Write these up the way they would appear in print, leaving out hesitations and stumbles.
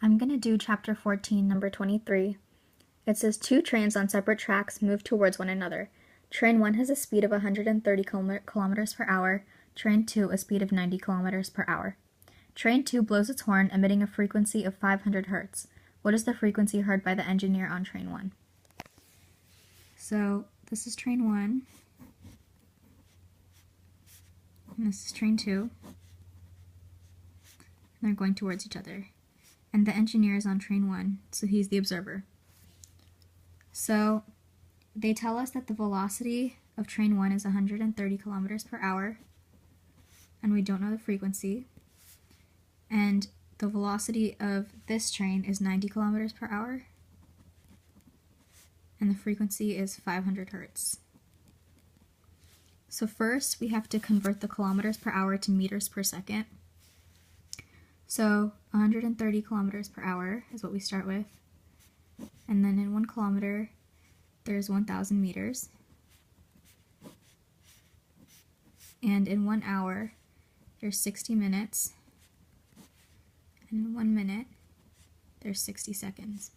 I'm going to do chapter 14, number 23. It says two trains on separate tracks move towards one another. Train 1 has a speed of 130 kilometers per hour. Train 2 a speed of 90 kilometers per hour. Train 2 blows its horn, emitting a frequency of 500 hertz. What is the frequency heard by the engineer on train 1? So this is train 1, and this is train 2, and they're going towards each other. And the engineer is on train 1, so he's the observer. So they tell us that the velocity of train 1 is 130 kilometers per hour, and we don't know the frequency. And the velocity of this train is 90 kilometers per hour, and the frequency is 500 hertz. So first we have to convert the kilometers per hour to meters per second. So 130 kilometers per hour is what we start with, and then in 1 kilometer there's 1,000 meters, and in 1 hour there's 60 minutes, and in 1 minute there's 60 seconds.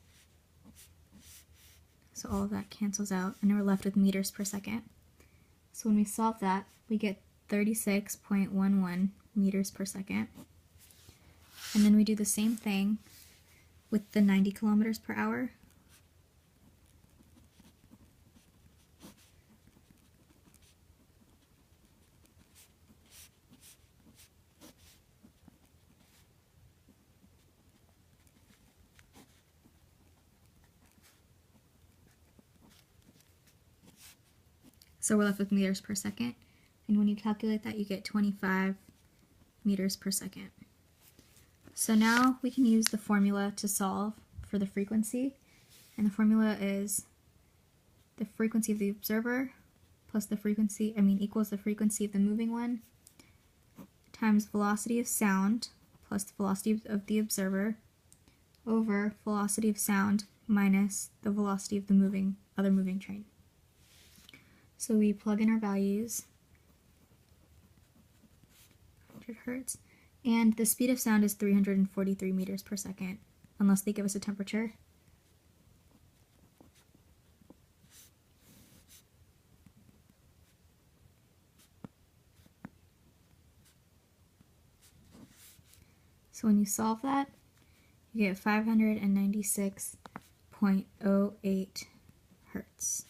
So all of that cancels out, and we're left with meters per second. So when we solve that, we get 36.11 meters per second. And then we do the same thing with the 90 kilometers per hour. So we're left with meters per second. And when you calculate that, you get 25 meters per second. So now we can use the formula to solve for the frequency. And the formula is the frequency of the observer plus the frequency, equals the frequency of the moving one times velocity of sound plus the velocity of the observer over velocity of sound minus the velocity of the other moving train. So we plug in our values, 100 hertz, and the speed of sound is 343 meters per second, unless they give us a temperature. So when you solve that, you get 596.08 hertz.